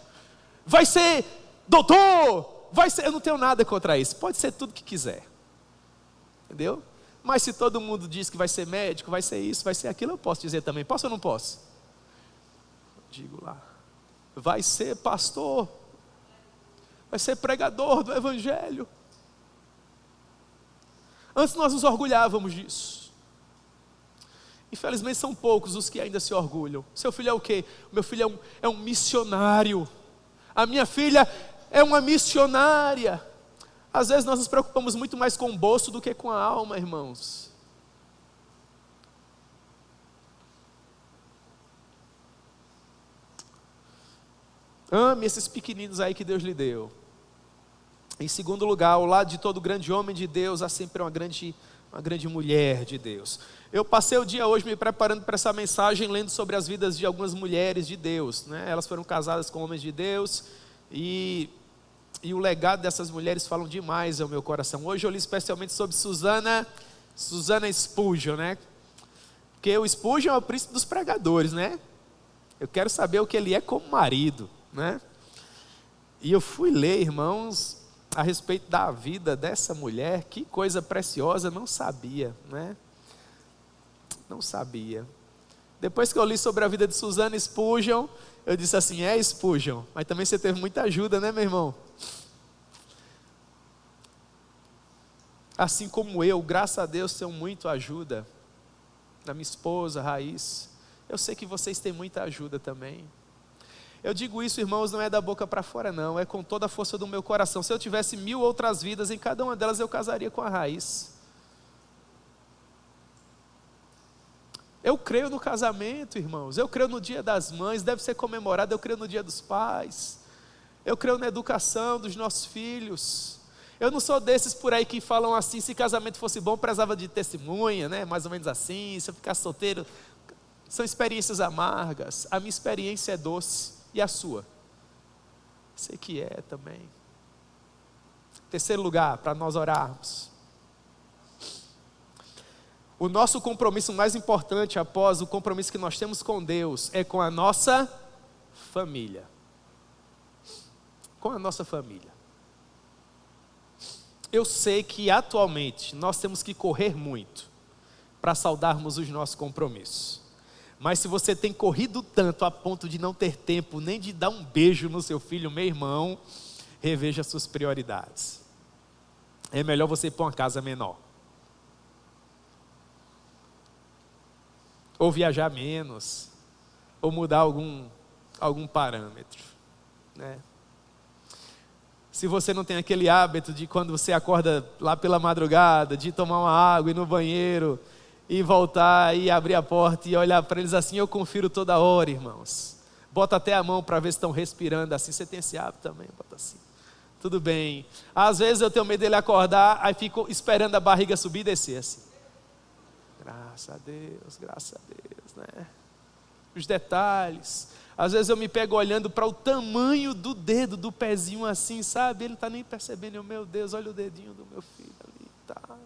vai ser doutor, vai ser... Eu não tenho nada contra isso. Pode ser tudo que quiser. Entendeu? Mas se todo mundo diz que vai ser médico, vai ser isso, vai ser aquilo, eu posso dizer também. Posso ou não posso? Digo lá. Vai ser pastor. Vai ser pregador do evangelho. Antes nós nos orgulhávamos disso. Infelizmente são poucos os que ainda se orgulham. Seu filho é o quê? Meu filho é um missionário. A minha filha é uma missionária. Às vezes nós nos preocupamos muito mais com o bolso do que com a alma, irmãos. Ame esses pequeninos aí que Deus lhe deu. Em segundo lugar, ao lado de todo grande homem de Deus, há sempre uma grande mulher de Deus. Eu passei o dia hoje me preparando para essa mensagem, lendo sobre as vidas de algumas mulheres de Deus, né? Elas foram casadas com homens de Deus e o legado dessas mulheres falam demais ao meu coração. Hoje eu li especialmente sobre Susana Spurgeon, né? Porque o Spurgeon é o príncipe dos pregadores, né? Eu quero saber o que ele é como marido, né? E eu fui ler, irmãos, a respeito da vida dessa mulher. Que coisa preciosa, não sabia, né? Não sabia. Depois que eu li sobre a vida de Susana Spurgeon, eu disse assim, Spurgeon, mas também você teve muita ajuda, né, meu irmão? Assim como eu, graças a Deus, tenho muito ajuda da minha esposa, Raiz. Eu sei que vocês têm muita ajuda também. Eu digo isso, irmãos, não é da boca para fora não, é com toda a força do meu coração. Se eu tivesse 1000 outras vidas, em cada uma delas eu casaria com a Raiz. Eu creio no casamento, irmãos. Eu creio no dia das mães, deve ser comemorado. Eu creio no dia dos pais. Eu creio na educação dos nossos filhos. Eu não sou desses por aí que falam assim, se casamento fosse bom, prezava de testemunha, né? Mais ou menos assim, se eu ficasse solteiro. São experiências amargas. A minha experiência é doce. E a sua? Sei que é também. Terceiro lugar, para nós orarmos. O nosso compromisso mais importante após o compromisso que nós temos com Deus é com a nossa família. Com a nossa família. Eu sei que atualmente nós temos que correr muito para saudarmos os nossos compromissos. Mas se você tem corrido tanto a ponto de não ter tempo nem de dar um beijo no seu filho, meu irmão, reveja suas prioridades. É melhor você ir para uma casa menor. Ou viajar menos, ou mudar algum parâmetro, né? Se você não tem aquele hábito de quando você acorda lá pela madrugada, de tomar uma água, ir no banheiro, e voltar e abrir a porta e olhar para eles assim, eu confiro toda hora, irmãos. Bota até a mão para ver se estão respirando assim, você tem esse hábito também, bota assim. Tudo bem. Às vezes eu tenho medo dele acordar, aí fico esperando a barriga subir e descer assim. Graças a Deus, né? Os detalhes. Às vezes eu me pego olhando para o tamanho do dedo, do pezinho assim, sabe? Ele não está nem percebendo, meu Deus, olha o dedinho do meu filho ali, tá?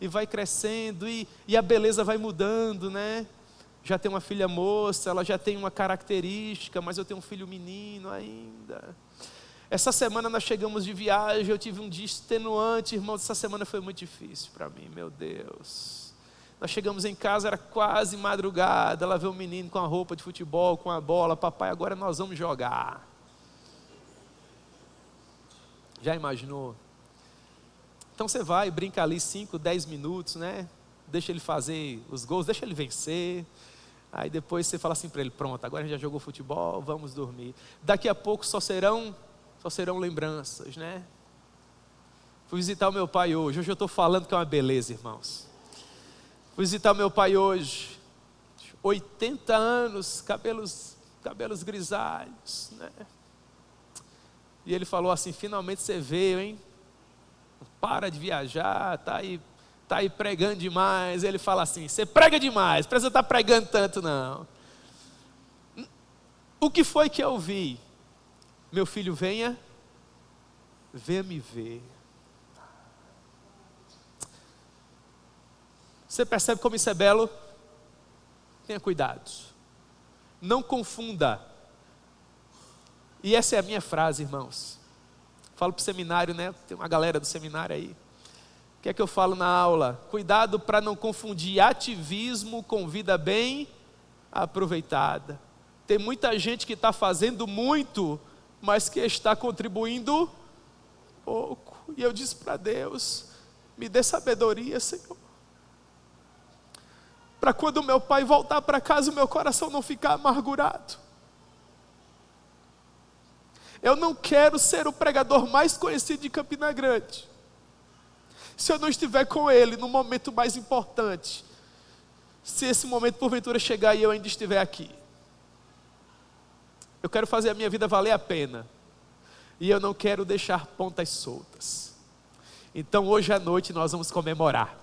E vai crescendo, e a beleza vai mudando, né? Já tem uma filha moça, ela já tem uma característica, mas eu tenho um filho menino ainda. Essa semana nós chegamos de viagem, eu tive um dia extenuante, irmão, essa semana foi muito difícil para mim, meu Deus. Nós chegamos em casa, era quase madrugada, ela vê o menino com a roupa de futebol, com a bola, papai, agora nós vamos jogar. Já imaginou? Então você vai, brinca ali 5, 10 minutos, né? Deixa ele fazer os gols, deixa ele vencer. Aí depois você fala assim para ele, pronto, agora a gente já jogou futebol, vamos dormir. Daqui a pouco só serão lembranças, né? Fui visitar o meu pai hoje eu estou falando que é uma beleza, irmãos. Fui visitar o meu pai hoje, 80 anos, cabelos grisalhos, né? E ele falou assim, finalmente você veio, hein? Para de viajar, tá aí pregando demais. Ele fala assim, você prega demais, precisa estar pregando tanto não. O que foi que eu vi? Meu filho, venha me ver. Você percebe como isso é belo? Tenha cuidado. Não confunda. E essa é a minha frase, irmãos. Falo para o seminário, né? Tem uma galera do seminário aí. O que é que eu falo na aula? Cuidado para não confundir ativismo com vida bem aproveitada. Tem muita gente que está fazendo muito, mas que está contribuindo pouco. E eu disse para Deus, me dê sabedoria, Senhor. Para quando meu pai voltar para casa, o meu coração não ficar amargurado. Eu não quero ser o pregador mais conhecido de Campina Grande, se eu não estiver com ele no momento mais importante. Se esse momento porventura chegar e eu ainda estiver aqui. Eu quero fazer a minha vida valer a pena. E eu não quero deixar pontas soltas. Então hoje à noite nós vamos comemorar.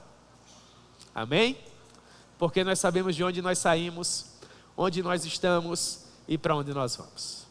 Amém? Porque nós sabemos de onde nós saímos, onde nós estamos e para onde nós vamos.